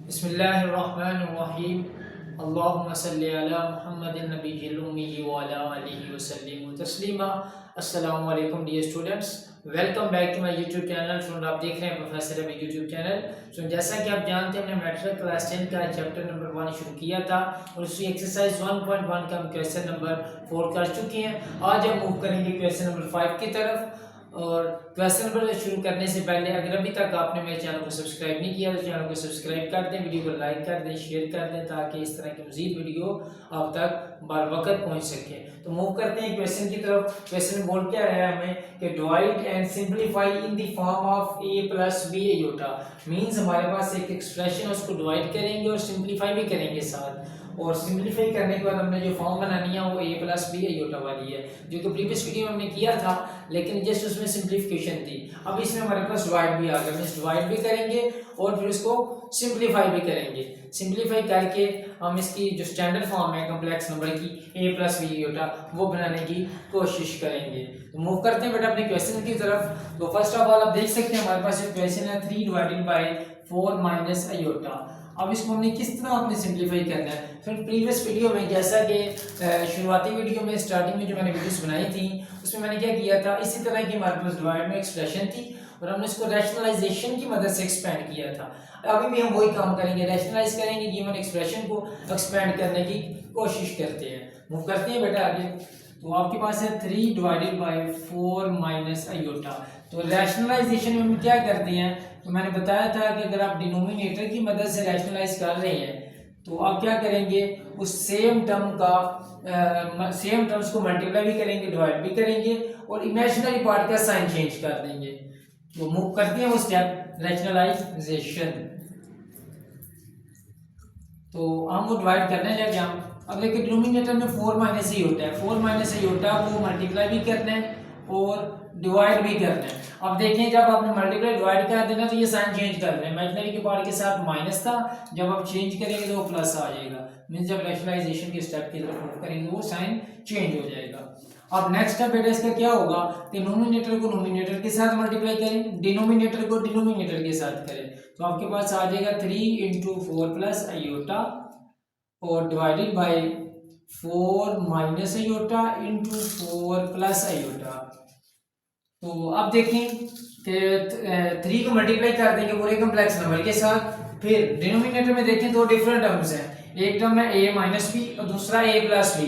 बिस्मिल्लाहिर्रहमानिर्रहीम। अल्लाहुम्मा सल्लि अला मुहम्मदिन नबिय्यिल उम्मी व अला आलिहि वसल्लिम तस्लीमा। अस्सलाम वालेकुम dear students, welcome back to my YouTube channel. Student, आप देख रहे हैं professor Ravi YouTube channel. So जैसा कि आप जानते हैं, हमने मैट्रिक क्लास 10 का चैप्टर नंबर 1 शुरू किया था और उसी एक्सरसाइज 1.1 का हम क्वेश्चन नंबर 4 कर चुके हैं। आज हम मूव करेंगे क्वेश्चन नंबर 5 की तरफ। और क्वेश्चन नंबर शुरू करने से पहले अगर अभी तक आपने मेरे चैनल को सब्सक्राइब नहीं किया तो चैनल को सब्सक्राइब कर दें, वीडियो को लाइक कर दें, शेयर कर दें, ताकि इस तरह की मजीद वीडियो आप तक बार वक्त पहुंच सके। तो मूव करते हैं क्वेश्चन की तरफ। क्वेश्चन बोल क्या रहा है हमें कि divide and simplify in the form of a plus b iota. Means हमारे पास एक एक्सप्रेशन, उसको डिवाइड करेंगे और सिंप्लीफाई भी करेंगे साथ। और सिंप्लीफाई करने के बाद हमने जो फॉर्म बनानी है वो a प्लस b आयोटा वाली है, जो कि प्रीवियस वीडियो में हमने किया था, लेकिन जस्ट उसमें सिंप्लीफिकेशन थी। अब इसमें हमारे पास डिवाइड भी आ गया, मींस डिवाइड भी करेंगे और फिर इसको सिंप्लीफाई भी करेंगे। सिंप्लीफाई करके हम इसकी जो स्टैंडर्ड फॉर्म है कम्प्लेक्स नंबर की a प्लस b आयोटा, वो बनाने की कोशिश करेंगे। तो मूव करते हैं बेटा अपने क्वेश्चन की तरफ। तो फर्स्ट ऑफ ऑल आप देख सकते हैं हमारे पास एक क्वेश्चन है 3 डिवाइडेड बाय 4 माइनस आयोटा। अब इसको हमने किस तरह आपने सिंप्लीफाई करना है। फिर प्रीवियस वीडियो में, जैसा कि शुरुआती वीडियो में स्टार्टिंग में जो मैंने वीडियोस बनाई थी, उसमें मैंने क्या किया था, इसी तरह की हमारे पास डिवाइड में एक्सप्रेशन थी और हमने इसको रैशनलाइजेशन की मदद से एक्सपेंड किया था। अभी भी हम वही काम करेंगे, रैशनलाइज करेंगे, गिवन एक्सप्रेशन को एक्सपेंड करने की कोशिश करते हैं। मूव करते हैं बेटा आगे। तो आपके पास है 3 डिवाइडेड बाय 4 माइनस आयोटा। तो रैशनलाइजेशन में हम क्या करते हैं, तो मैंने बताया था कि अगर आप डिनोमिनेटर की मदद से रैशनलाइज कर रहे हैं तो आप क्या करेंगे, उस सेम टर्म्स को मल्टीप्लाई भी करेंगे, डिवाइड भी करेंगे और इमेजिनरी पार्ट का साइन चेंज कर देंगे। तो मूव करते हैं वो स्टेप, रैशनलाइजेशन। तो हम वो डिवाइड करने लगे हम। अब लेकिन डिनोमिनेटर में 4 माइनस ही होता है, 4 माइनस ही होता है, वो मल्टीप्लाई भी करना है और डिवाइड भी करना है। अब देखें, जब आपने मल्टीप्लाई डिवाइड कर देना तो ये साइन चेंज कर देना है। इमेजिनरी के पार्ट के साथ माइनस था, जब आप चेंज करेंगे तो वो प्लस आ जाएगा। मींस जब रैशनलाइजेशन के स्टेप की तरफ मूव करेंगे वो साइन चेंज हो जाएगा। अब नेक्स्ट स्टेप बेटा इसका क्या होगा कि नोमिनेटर को नोमिनेटर के साथ मल्टीप्लाई करें, डिनोमिनेटर को डिनोमिनेटर के साथ करें। तो आपके पास आ जाएगा 3 इंटू 4 प्लस आयोटा और divided by 4 minus iota into 4 plus iota. तो अब देखें कि 3 को मल्टीप्लाई कर देंगे पूरे कम्प्लेक्स नंबर के साथ। फिर डिनोमिनेटर में देखें दो डिफरेंट टर्म्स हैं, एक टर्म है a माइनस बी और दूसरा a प्लस बी।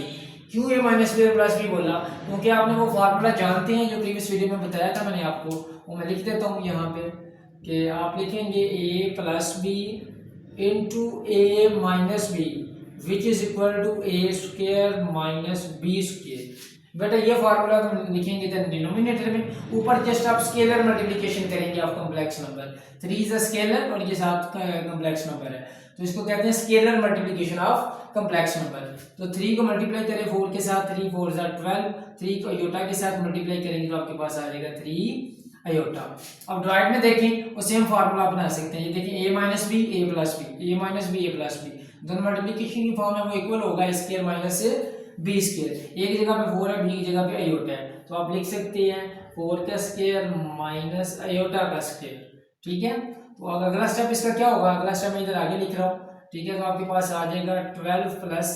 क्यों a माइनस बी और प्लस बी बोला, क्योंकि आपने वो फार्मूला जानते हैं जो प्रीवियस वीडियो में बताया था मैंने आपको, वो मैं लिख देता हूँ यहाँ पे कि आप लिखेंगे a plus b into a minus B which is equal to a square minus B square. बेटा ये फार्मूला हम लिखेंगे डिनोमिनेटर में, ऊपर जस्ट आप स्केलर मल्टीप्लिकेशन करेंगे of complex number. 3 is a scalar और ये साथ कॉम्प्लेक्स नंबर है, तो इसको कहते हैं scalar multiplication of complex number. तो 3 को मल्टीप्लाई करें 4 के साथ, 3 4 12, 3 को आयोटा के साथ मल्टीप्लाई करेंगे तो आपके पास आ जाएगा 3 आयोटा। अब डिवाइड में देखें वो सेम फार्मूला बना सकते हैं। ये देखें a minus b a plus b, a minus b a plus b, दोनों मल्टीप्लिकेशन की फॉर्म है वो इक्वल होगा a square minus B square. एक जगह पे 4 है, बी की जगह पे आयोटा है, तो आप लिख सकते हैं 4 का स्क्वायर माइनस आयोटा का स्क्वायर। ठीक है, तो अब अगला स्टेप इसका क्या होगा, अगला स्टेप मैं इधर आगे लिख रहा हूँ। ठीक है, तो आपके पास आ जाएगा 12 प्लस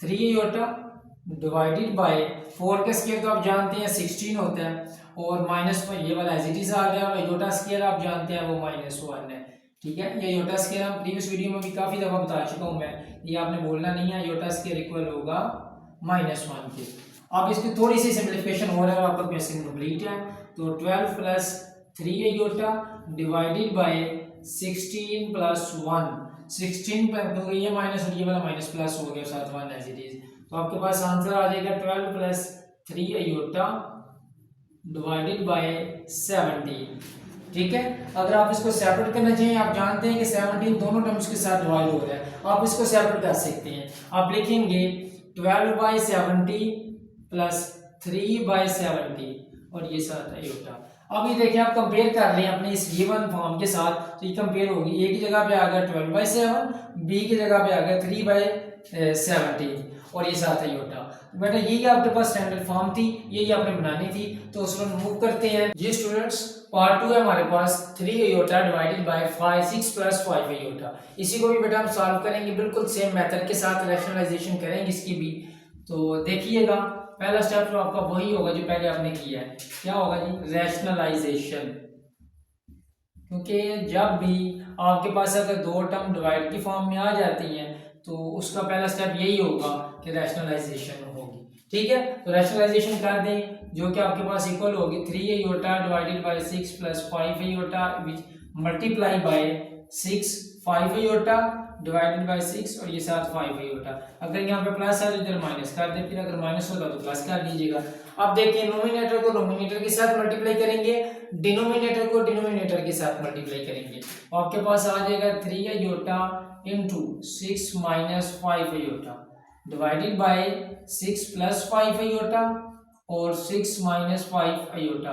3 आयोटा डिवाइडेड बाय 4 का स्क्वायर तो आप जानते हैं 16 होता है, और माइनस ये वाला एज इट इज आ गया। आयोटा स्क्वायर आप जानते हैं वो -1 है। ठीक है, ये आयोटा स्क्वायर हम प्रीवियस वीडियो में भी काफी दफा बता चुका हूँ मैं, ये आपने बोलना नहीं है। आयोटा स्क्वायर इक्वल होगा -1 के। अब इसकी थोड़ी सी सिंप्लीफिकेशन हो रहा है, आपका क्वेश्चन कंप्लीट है। तो 12 plus 3 iota divided by 16 plus 1, 16 पर ये माइनस और ये वाला माइनस प्लस हो गया, साथ 1 एज इट इज। तो आपके पास आंसर आ जाएगा 12 प्लस 3 आयोटा डिवाइडेड बाय 17। ठीक है, अगर आप इसको सेपरेट करना चाहिए, आप जानते हैं कि 17 दोनों टर्म्स के साथ डिवाइड हो रहा है, आप इसको सेपरेट कर सकते हैं। आप लिखेंगे 12 बाई 70 प्लस 3 बाई 70 और ये साथ आयोटा। अब ये देखिए आप कंपेयर कर रहे हैं अपने इस गिवन फॉर्म के साथ, तो ये कंपेयर होगी। ए की जगह पे आ गया 12/7, बी की जगह पे आ गया 3/17 और ये साथ है योटा। बेटा यही आपके पास स्टैंडर्ड फॉर्म थी, यही आपने बनानी थी, तो उसको मूव करते हैं। जी स्टूडेंट्स, पार्ट 2 है हमारे पास 3 iota divided by 6 plus 5 iota. इसी को भी बेटा हम सॉल्व करेंगे, बिल्कुल सेम मेथड के साथ रैशनलाइजेशन करेंगे इसकी भी। तो देखिएगा पहला स्टेप तो आपका वही होगा जो पहले आपने किया है। क्या होगा जी? रैशनलाइजेशन। क्योंकि जब भी आपके पास अगर दो टर्म डिवाइड की फॉर्म में आ जाती हैं तो उसका पहला स्टेप यही होगा कि रैशनलाइजेशन होगी। ठीक है, तो रैशनलाइजेशन कर दें, जो कि आपके पास इक्वल होगी 3 iota divided by 6 plus 5 iota which multiply by 6 5 iota divided by 6 और ये साथ 5 अयोटा। अगर यहाँ पे प्लस है तो इधर माइनस कर दें, फिर अगर माइनस होगा तो प्लस कर दीजिएगा। अब देखिए नोमिनेटर को नोमिनेटर के साथ मल्टीप्लाई करेंगे, डिनोमिनेटर को डिनोमिनेटर के साथ मल्टीप्लाई करेंगे, तो आपके पास आ जाएगा 3 iota into 6 minus 5 iota divided by 6 plus 5 iota और 6 माइनस 5 अयोटा।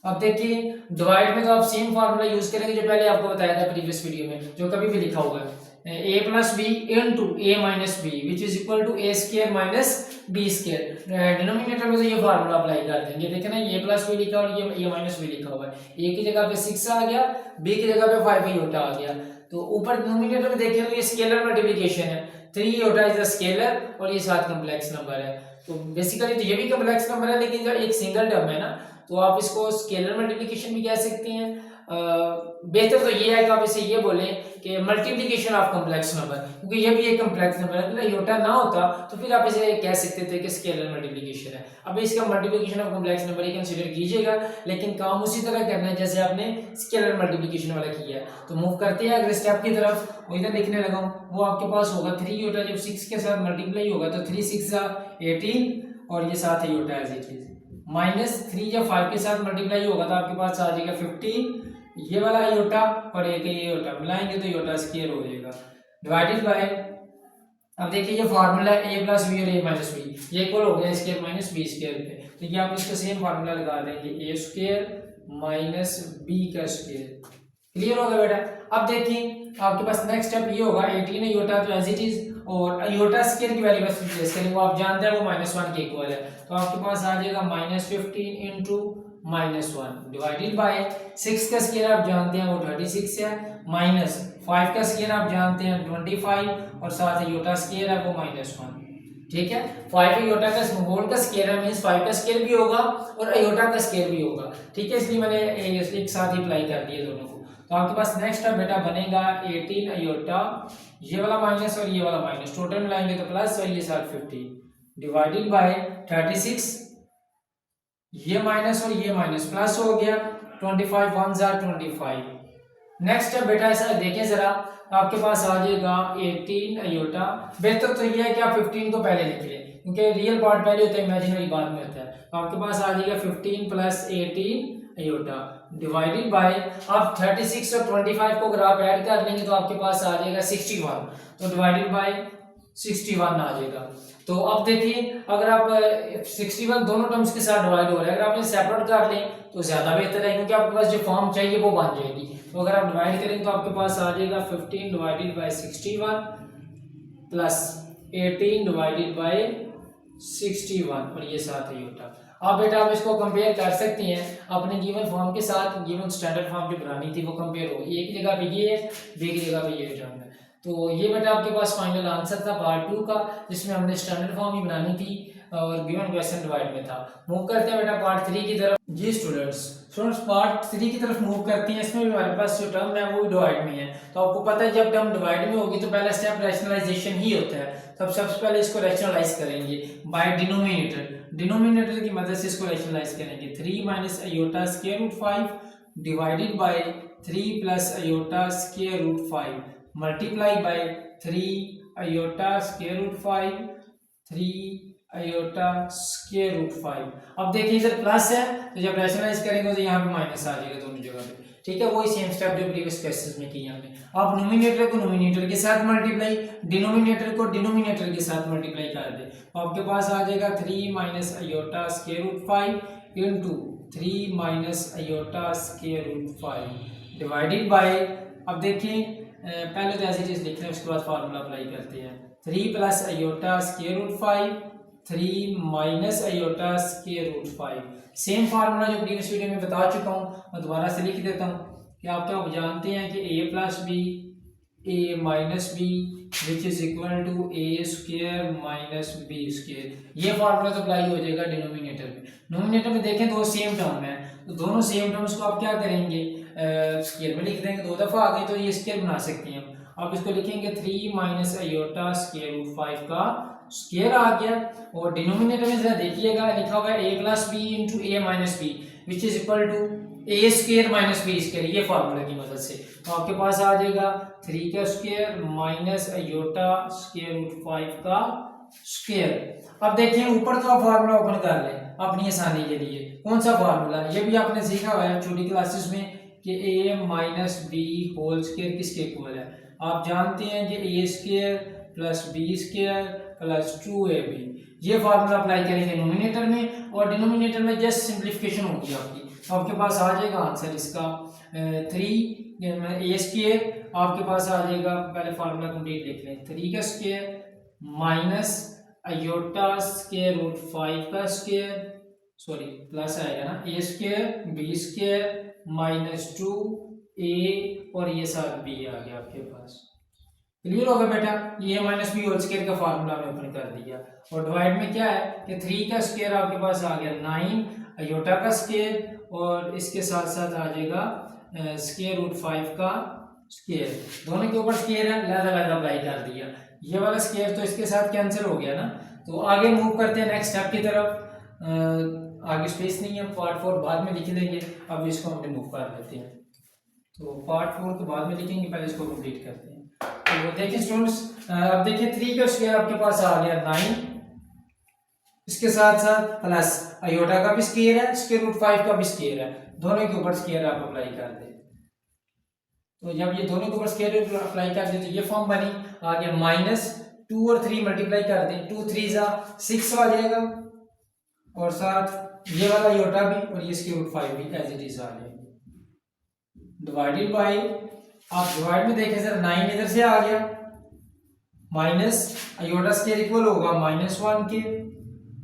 अब देखिए डिवाइड में तो आप सेम फार्मूला यूज करेंगे जो पहले आपको बताया था प्रीवियस वीडियो में, जो कभी भी लिखा हुआ है a plus b into a minus B which is equal to A square minus B square. Denominator में तो ये फार्मूला अप्लाई कर देंगे। देखे ना, ए प्लस बी लिखा और ये माइनस बी लिखा हुआ है, ए की जगह पे 6 आ गया, बी की जगह पे 5 अयोटा आ गया। तो ऊपर डिनोमिनेटर में देखें तो ये स्केलर मल्टीप्लिकेशन है, 3 अयोटा इज अ स्केलर और ये साथ कॉम्प्लेक्स नंबर है। तो बेसिकली तो ये भी कॉम्प्लेक्स नंबर है, लेकिन जब एक सिंगल टर्म है ना तो आप इसको स्केलर मल्टीप्लिकेशन भी कह सकते हैं। बेहतर तो ये है कि आप इसे ये बोलें कि मल्टीप्लिकेशन ऑफ कॉम्प्लेक्स नंबर, क्योंकि ये भी एक कॉम्प्लेक्स नंबर है। अगर अयोटा ना होता तो फिर आप इसे कह सकते थे कि स्केलर मल्टीप्लिकेशन है। अब इसका multiplication of complex number he consider कीजिएगा, लेकिन काम उसी तरह करना है जैसे आपने स्केलर मल्टीप्लिकेशन वाला किया है। तो मूव करते हैं अगले स्टेप की तरफ। वो इधर लिखने लगा हूं, वो आपके पास होगा 3 अयोटा जब 6 के साथ मल्टीप्लाई होगा तो 3 6 18 और ये साथ iota as it is, minus 3 जब 5 के साथ मल्टीप्लाई होगा तो आपके पास आ जाएगा 15, ये वाला अयोटा और एक ये अयोटा मिलाएंगे तो अयोटा स्क्वायर हो जाएगा डिवाइडेड बाय। अब देखिए ये फार्मूला है a प्लस बी और a माइनस बी, ये इक्वल हो गया स्क्वायर माइनस बी स्क्वायर पे, तो ये आप इसका सेम फार्मूला लगा देंगे a स्क्वायर माइनस b का स्क्वायर। क्लियर होगा बेटा? अब देखिए आपके पास नेक्स्ट स्टेप ये होगा 18 अयोटा तो एज इट इज, और अयोटा स्क्वायर की वैल्यू बस रिप्लेस करेंगे, वो आप जानते हैं वो -1 के इक्वल है, तो आपके पास आ जाएगा -15 इंटू -1 डिवाइडेड बाय 6 का स्क्वायर आप जानते हैं वो 36 है, माइनस 5 का स्क्वायर आप जानते हैं 25 और साथ अयोटा स्क्वायर है वो -1। ठीक है, 5 अयोटा का होल का स्क्वायर है, मींस 5 का स्क्वायर भी होगा और अयोटा का स्क्वायर भी होगा। ठीक है, इसलिए मैंने एक साथ ही अप्लाई कर दिए दोनों को। तो आपके पास नेक्स्ट स्टेप बेटा बनेगा 18 अयोटा, ये वाला माइनस और ये वाला माइनस, टोटल मिलाएंगे तो प्लस और ये साथ 50 डिवाइडेड बाय 36, ये माइनस और ये माइनस प्लस हो गया 25 1 जार 25। नेक्स्ट स्टेप बेटा ऐसा देखें जरा, आपके पास आ जाएगा 18 अयोटा। बेहतर तो ये है कि आप 15 को पहले लिख लें, क्योंकि रियल पार्ट पहले होता है, इमेजिनरी बाद में होता है। तो आपके पास आ जाएगा 15 प्लस 18 अयोटा डिवाइडेड बाय, आप 36 और 25 को अगर आप ऐड कर लेंगे तो आपके पास आ जाएगा 61, तो डिवाइडेड बाय 61 आ जाएगा। तो अब देखिए अगर आप 61 दोनों टर्म्स के साथ डिवाइड हो रहा है, अगर आप इसे सेपरेट कर लें तो ज्यादा बेहतर है, क्योंकि आपके पास जो फॉर्म चाहिए वो बन जाएगी। तो अगर आप डिवाइड करेंगे तो आपके पास आ जाएगा 15 divided by 61 plus 18 divided by 61 और ये साथ अयोटा। अब बेटा आप इसको कंपेयर कर सकते हैं अपने गिवन फॉर्म के साथ, गिवन स्टैंडर्ड फॉर्म जो बनानी थी वो कंपेयर होगी। एक जगह पे ये है, बी की जगह पे ये टर्म है। तो ये बेटा आपके पास फाइनल आंसर था पार्ट 2 का, जिसमें हमने स्टैंडर्ड फॉर्म ही बनानी थी और गिवन क्वेश्चन डिवाइड में था। मूव करते हैं बेटा पार्ट 3 की तरफ। जी स्टूडेंट्स पार्ट 3 की तरफ मूव करते हैं। इसमें भी हमारे पास जो टर्म है वो डिवाइड में है। तो आपको पता है जब टर्म डिवाइड में होगी तो पहला स्टेप रैशनलाइजेशन ही होता है। तो सबसे पहले इसको रैशनलाइज करेंगे बाय डिनोमिनेटर की मदद से इसको रैशनलाइज करेंगे। 3 minus iota square root 5 divided by 3 plus iota square root 5 multiply by 3 iota square root 5 3 iota square root 5। अब देखिए इधर प्लस है तो जब रैशनलाइज करेंगे तो यहाँ पे माइनस आ जाएगा दोनों जगह पे। ठीक है, वही सेम स्टेप जो प्रीवियस क्वेश्चंस में किया हमने। अब नोमिनेटर को नोमिनेटर के साथ मल्टीप्लाई, डिनोमिनेटर को डिनोमिनेटर के साथ मल्टीप्लाई कर दे तो आपके पास आ जाएगा 3 minus iota square root 5 into 3 minus iota square root 5 divided by, अब देखिए पहले तो ऐसी चीज लिख रहे हैं, उसके बाद फार्मूला अप्लाई करते हैं। 3 plus iota square root 5, 3 minus iota square root 5। Same formula जो प्रीवियस वीडियो में बता चुका हूँ, मैं दोबारा से लिख देता हूँ कि आप जानते हैं कि a plus b a minus B which is equal to A square minus B square. ये फार्मूला तो अप्लाई हो जाएगा डिनोमिनेटर में। डिनोमिनेटर में देखें दो सेम टर्म है, तो दोनों सेम टर्म्स को आप क्या करेंगे, स्क्वायर में लिख देंगे। दो दफा आ गई तो ये स्क्वायर बना सकते हैं हम। अब इसको लिखेंगे 3 माइनस आयोटा स्क्वायर रूट 5 का स्क्वायर आ गया। और डिनोमिनेटर में जरा देखिएगा लिखा हुआ है a plus b into a minus B which is equal to A square minus B square. ये फार्मूला की मदद से तो आपके पास आ जाएगा 3 का square minus iota square root 5 का स्क्वायर। अब देखिए ऊपर तो आप फार्मूला ओपन कर लें अपनी आसानी के लिए। कौन सा फार्मूला, ये भी आपने सीखा हुआ है छोटी क्लासेस में कि a minus b whole square किसके इक्वल है। आप जानते हैं कि a square plus b square plus 2ab। ये फार्मूला अप्लाई करेंगे नोमिनेटर में, और डिनोमिनेटर में जस्ट सिंप्लीफिकेशन होगी आपकी। तो आपके पास आ जाएगा आंसर इसका 3 a स्क्वायर, आपके पास आ जाएगा, पहले फार्मूला कंप्लीट लिख लें, 3 का square minus iota square root 5 का स्क्वायर, सॉरी प्लस आएगा ना, a square b square minus 2a और ये साथ b आ गया आपके पास। क्लियर होगा बेटा, ये माइनस बी होल स्क्वायर का फार्मूला में ओपन कर दिया। और डिवाइड में क्या है कि 3 का स्क्वायर आपके पास आ गया 9 आयोटा का स्क्वायर, और इसके साथ साथ आ जाएगा स्क्वायर रूट 5 का स्क्वायर। दोनों के ऊपर स्क्वायर है, लहदा अप्लाई कर दिया। ये वाला स्क्वायर तो इसके साथ कैंसिल हो गया ना। तो आगे मूव करते हैं नेक्स्ट स्टेप की तरफ। आगे स्पेस नहीं है, पार्ट 4 बाद में लिख लेंगे, अब इसको हमने मूव कर लेते हैं। तो पार्ट 4 तो बाद में लिखेंगे, पहले इसको कंप्लीट करते हैं। तो देखिए स्टूडेंट्स, अब देखिए 3 का स्क्वायर आपके पास आ गया 9, इसके साथ साथ प्लस आयोटा का भी स्क्वायर है, स्क्वायर रूट 5 का भी स्क्वायर है, दोनों के ऊपर स्क्वायर आप अप्लाई कर दें। तो जब ये दोनों के ऊपर स्क्वायर अप्लाई कर दें तो ये फॉर्म बनी, आ गया माइनस 2 और 3 मल्टीप्लाई कर दें, 2 3 जा 6 आ जाएगा, और साथ ये वाला आयोटा भी और ये स्क्वायर रूट 5 भी एज इट इज आ जाएगा। डिवाइडेड बाय, आप डिवाइड में देखें सर 9 इधर से आ गया, माइनस आयोटा स्क्वायर इक्वल होगा -1 के,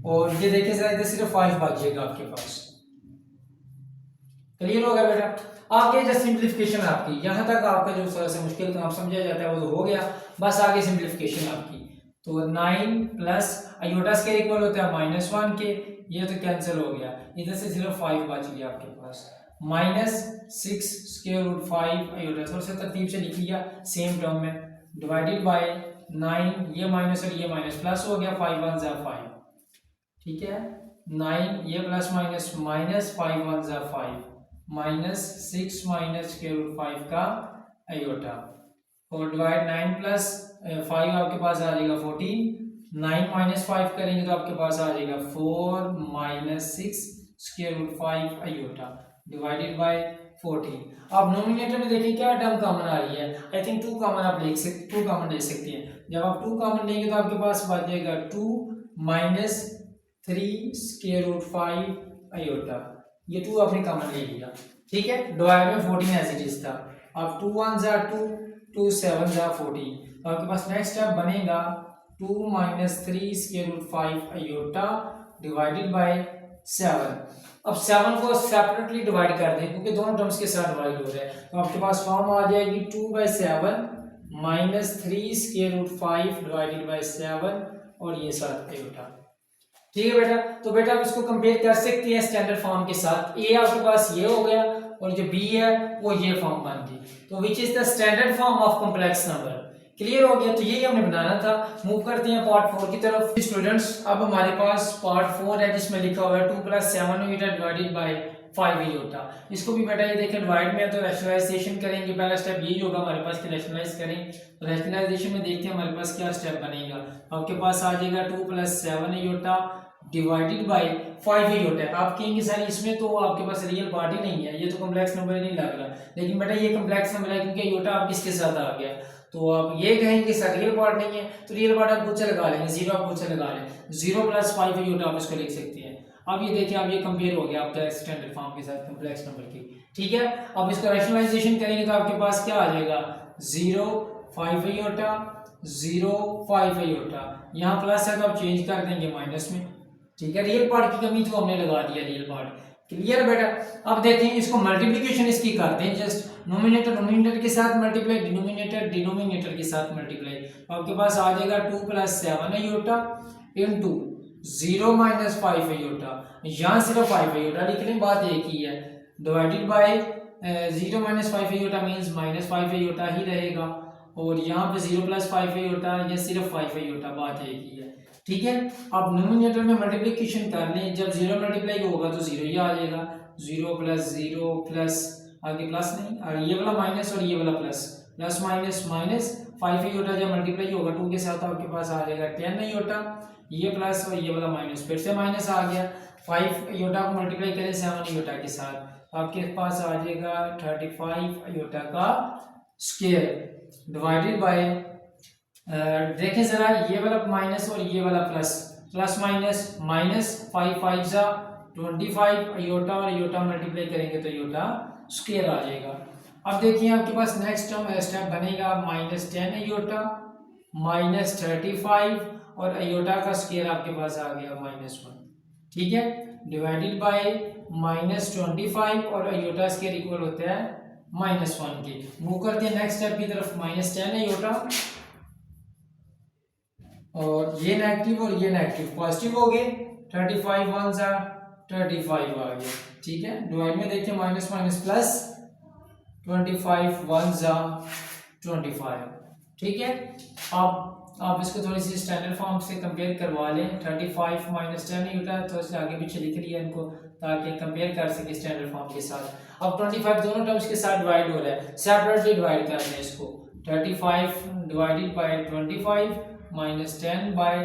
और ये देखिए सर इधर सिर्फ 5 बचेगा आपके पास। क्लियर होगा बेटा, आगे जस्ट सिंप्लीफिकेशन आपकी, यहां तक आपका जो सबसे मुश्किल काम समझा जाता है वो तो हो गया, बस आगे सिंप्लीफिकेशन आपकी। तो 9 प्लस आयोटा स्क्वायर इक्वल होता है -1 के, ये तो कैंसिल हो गया, इधर से सिर्फ 5 बच गया आपके पास, -6 स्क्वायर रूट 5 आयोटा, थोड़ा सा तरतीब से लिख लिया सेम टर्म में, डिवाइडेड बाय 9, ये माइनस और ये माइनस प्लस हो गया, 5 1 जा 5, ठीक है, 9 ये प्लस माइनस माइनस 5 1 जा 5, -6 माइनस स्क्वायर रूट 5 का आयोटा, और डिवाइड 9 प्लस 5 आपके पास आ जाएगा 14, 9 माइनस 5 करेंगे तो आपके पास आ जाएगा 4 minus 6 square root 5 iota divided by 14। अब नोमिनेटर में देखिए क्या टर्म कॉमन आ रही है, आई थिंक 2 कॉमन आप ले सकते हैं। जब आप 2 कॉमन लेंगे तो आपके पास बच जाएगा 2 माइनस 3 स्क्वायर रूट 5 आयोटा, ये 2 आपने कॉमन ले लिया, ठीक है, डिवाइड में 14 एज इट इज था। अब 2 1 जा 2, 2 7 जा 14, तो आपके पास नेक्स्ट स्टेप बनेगा 2 minus 3 square root 5 iota divided by 7। अब 7 को सेपरेटली डिवाइड कर दें क्योंकि दोनों टर्म्स के साथ डिवाइड हो रहा है, तो आपके पास फॉर्म आ जाएगी 2/7 minus 3 square root 5 divided by 7 और ये साथ आयोटा, ठीक है बेटा। तो बेटा आप इसको कंपेयर कर सकते हैं स्टैंडर्ड फॉर्म के साथ, ए आपके पास ये हो गया और जो बी है वो ये फॉर्म बन गई, तो विच is the standard form of complex number. Clear हो गया, तो यही हमने बनाना था। मूव करते हैं पार्ट 4 की तरफ। स्टूडेंट्स अब हमारे पास पार्ट 4 है जिसमें लिखा हुआ है 2 + 7 आयोटा डिवाइडेड बाय 5 आयोटा। इसको भी बेटा ये देखें डिवाइड में है तो रैशनलाइजेशन करेंगे, पहला स्टेप यही होगा हमारे पास कि रैशनलाइज करें। तो रैशनलाइजेशन में देखते हैं हमारे पास क्या स्टेप बनेगा। आपके पास आ जाएगा 2 + 7 आयोटा डिवाइडेड बाय 5 आयोटा। आप कहेंगे सर इसमें तो आपके पास रियल पार्ट ही नहीं है, ये तो कॉम्प्लेक्स नंबर नहीं लग रहा, लेकिन बेटा ये कॉम्प्लेक्स नंबर है क्योंकि आयोटा आप किसके साथ आ गया। तो आप ये कहेंगे सर रियल पार्ट नहीं है, तो रियल पार्ट आप खुद से लगा लेंगे, 0 आप खुद से लगा लें, 0 + 5 आयोटा आप इसको लिख सकते हैं। अब ये देखिए, अब ये कंपेयर हो गया आपका स्टैंडर्ड फॉर्म के साथ कॉम्प्लेक्स नंबर की। ठीक है, अब इसका रैशनलाइजेशन करेंगे तो आपके पास क्या आ जाएगा, 0 5 आयोटा 0 5 आयोटा, यहाँ प्लस है तो आप चेंज कर देंगे माइनस में। ठीक है, रियल पार्ट की कमी तो हमने लगा दिया रियल पार्ट। क्लियर बेटा। अब देखते हैं इसको मल्टीप्लिकेशन इसकी करते हैं, जस्ट नोमिनेटर नोमिनेटर के साथ मल्टीप्लाई, डिनोमिनेटर डिनोमिनेटर के साथ मल्टीप्लाई। तो आपके पास आ जाएगा 2 + 7 आयोटा इनटू 0 - 5 आयोटा, यहाँ सिर्फ 5 आयोटा लिख लें, बात एक ही है, divided by 0 - 5 iota means -5 iota ही रहेगा, और यहाँ पे 0 + 5 आयोटा, ये सिर्फ 5 आयोटा, बात एक ही है। ठीक है, अब नोमिनेटर में मल्टीप्लिकेशन कर लें, जब 0 मल्टीप्लाई होगा तो 0 ही आ जाएगा, 0 + 0 प्लस आगे प्लस नहीं, और ये वाला माइनस और ये वाला plus, plus minus minus, 5 iota जब मल्टीप्लाई होगा 2 के साथ आपके पास आ जाएगा 10 आयोटा, ये प्लस और ये वाला माइनस, फिर से माइनस आ गया, 5 आयोटा को मल्टीप्लाई करें 7 आयोटा के साथ, आपके पास आ जाएगा 35 आयोटा का स्क्वायर, डिवाइडेड बाय देखें जरा, ये वाला माइनस और ये वाला प्लस, प्लस माइनस माइनस, 5 5 जा 25 आयोटा, और आयोटा मल्टीप्लाई करेंगे तो आयोटा स्क्वायर आ जाएगा। अब देखिए आपके पास नेक्स्ट स्टेप बनेगा -10 आयोटा -35, और आयोटा का स्क्वायर आपके पास आ गया -1। ठीक है, डिवाइडेड बाय -25, और आयोटा स्क्वायर इक्वल होता है -1 के। मूव करते हैं नेक्स्ट स्टेप की तरफ, -10 आयोटा, और ये नेगेटिव और ये नेगेटिव पॉजिटिव हो गए, 35 1 जा 35 आ गया। ठीक है, डिवाइड में देखिए माइनस माइनस प्लस, 25 1 जा 25। ठीक है, अब आप इसको थोड़ी सी स्टैंडर्ड फॉर्म से कंपेयर करवा लें, 35 - 10 आयोटा, तो इसलिए आगे पीछे लिख लिया इनको ताकि कंपेयर कर सके स्टैंडर्ड फॉर्म के साथ। अब 25 दोनों टर्म्स के साथ डिवाइड हो रहा है, सेपरेटली डिवाइड कर लें इसको, 35 डिवाइडेड बाय 25 -10 बाय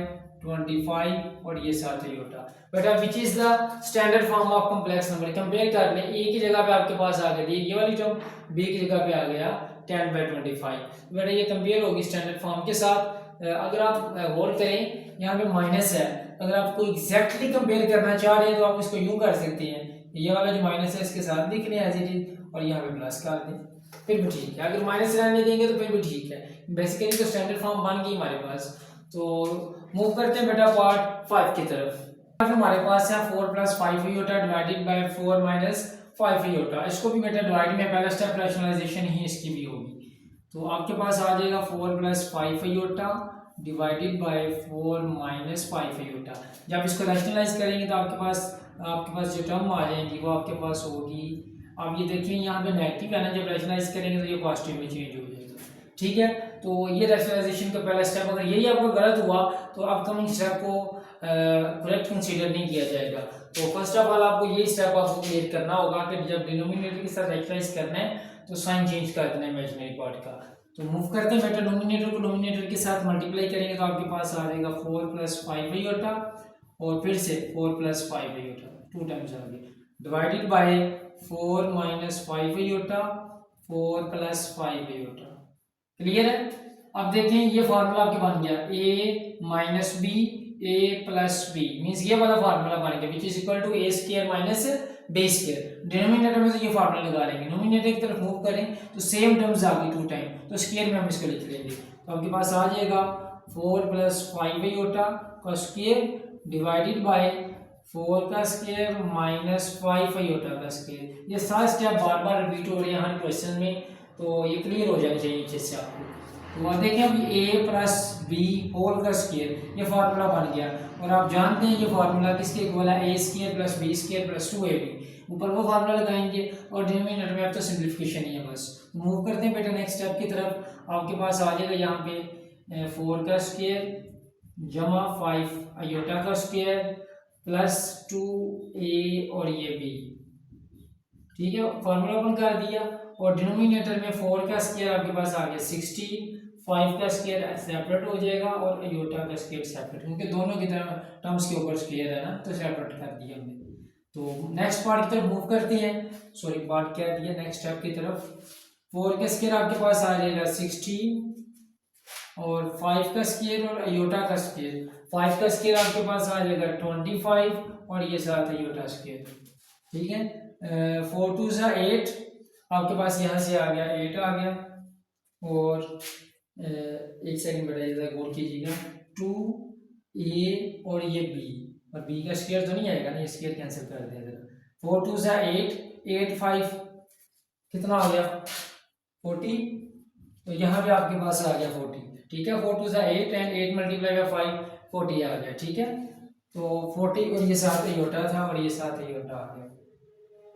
25, और ये 7 आयोटा। बेटा विच is the standard form of complex number, compare कर लें, ए की जगह पे आपके पास आ गया ये वाली टर्म, बी की जगह पे आ गया 10/25। बेटा ये कंपेयर होगी स्टैंडर्ड फॉर्म के साथ। अगर आप गौर करें, यहाँ पे माइनस है, अगर आपको एग्जैक्टली कंपेयर करना चाह रहे हैं तो आप इसको यूं कर सकते हैं, ये वाला जो माइनस है इसके साथ लिख लें एज इट इज, और यहाँ पे प्लस कर दें, फिर भी ठीक है। अगर माइनस रहने देंगे तो फिर भी ठीक है। बेसिकली तो स्टैंडर्ड फॉर्म बन गई हमारे पास। तो मूव करते हैं बेटा पार्ट 5 की तरफ। हमारे पास है 4 + 5 आयोटा डिवाइडेड बाय 4 - 5 आयोटा। इसको भी बेटा डिवाइड में पहला स्टेप रैशनलाइजेशन ही इसकी भी होगी। तो आपके पास आ जाएगा 4 + 5 आयोटा डिवाइडेड बाय 4 - 5 आयोटा। जब इसको रैशनलाइज करेंगे तो आपके पास जो टर्म आ जाएंगी वो आपके पास होगी। अब ये देखिए यहाँ पे नेगेटिव है ना, जब रैशनलाइज करेंगे तो ये पॉजिटिव में चेंज हो जाएगा। ठीक है, तो ये रैशनलाइजेशन का पहला स्टेप, अगर यही आपको गलत हुआ तो अपकमिंग स्टेप को करेक्ट कंसीडर नहीं किया जाएगा। तो फर्स्ट ऑफ ऑल आपको ये स्टेप आपको क्लियर करना होगा कि जब डिनोमिनेटर के साथ रैशनलाइज करना है तो साइन चेंज कर देना है इमेजिनरी पार्ट का। तो मूव करते हैं बेटा, डिनोमिनेटर को डिनोमिनेटर के साथ मल्टीप्लाई करेंगे तो आपके पास आ जाएगा 4 + 5 आयोटा, और फिर से 4 + 5 आयोटा, 2 टाइम्स आ गया, divided by 4 - 5 iota, 4 + 5 iota. Clear है। अब देखें ये फार्मूला आपके बन गया, a - b a + b means ये वाला फार्मूला बन गया, which is equal to a² - b²। Denominator में तो ये फार्मूला लगा लेंगे, नोमिनेटर की तरफ मूव करें तो सेम टर्म्स आ गई 2 टाइम, तो स्क्वायर में हम इसको लिख लेंगे। तो आपके पास आ जाएगा 4 + 5 आयोटा का स्क्वायर डिवाइडेड बाय 4 का स्क्वायर -5 आयोटा का स्क्वायर। ये सारे स्टेप बार बार रिपीट हो रहे हैं हर क्वेश्चन में, तो ये क्लियर हो जाना चाहिए अच्छे से आपको। तो अब देखिए अभी a + b होल का स्क्वायर, ये फार्मूला बन गया, और आप जानते हैं ये फार्मूला किसके इक्वल है, a² + b² + 2ab। ऊपर वो फार्मूला लगाएंगे और डिनोमिनेटर में अब तो सिंप्लीफिकेशन ही है बस। मूव करते हैं बेटा नेक्स्ट स्टेप की तरफ। आपके पास आ जाएगा यहाँ पे 4 का स्क्वायर जमा 5 आयोटा का स्क्वायर प्लस 2a और ये b। ठीक है, फार्मूला ओपन कर दिया, और डिनोमिनेटर में 4 का स्क्वायर आपके पास आ गया 60, 5 का स्क्वायर सेपरेट हो जाएगा और आयोटा का स्क्वायर सेपरेट, क्योंकि दोनों की तरह टर्म्स के ऊपर स्क्वायर है ना, तो सेपरेट कर दिया हमने। तो नेक्स्ट पार्ट की तरफ मूव करते हैं, सॉरी पार्ट क्या दिया, नेक्स्ट स्टेप की तरफ। 4 का स्क्वायर आपके पास आ जाएगा 60, और 5 का स्केयर और अयोटा का स्केयर। 5 का स्केयर आपके पास आ जाएगा 25 और ये साथ अयोटा स्केयर। ठीक है, 4 2 सा 8, आपके पास यहाँ से आ गया 8 आ गया। और एक सेकंड बेटा गौर कीजिएगा, 2a और ये b, और b का स्केयर तो नहीं आएगा ना, स्केयर कैंसिल कर दिया जरा। 4 2 सा 8, 8 5 कितना आ गया 40, तो यहाँ पे आपके पास आ गया 40। ठीक है, 4 2 सा 8 एंड 8 मल्टीप्लाई बाय 5 40 आ गया। ठीक है, तो 40 और ये साथ अयोटा था और ये साथ अयोटा आ गया,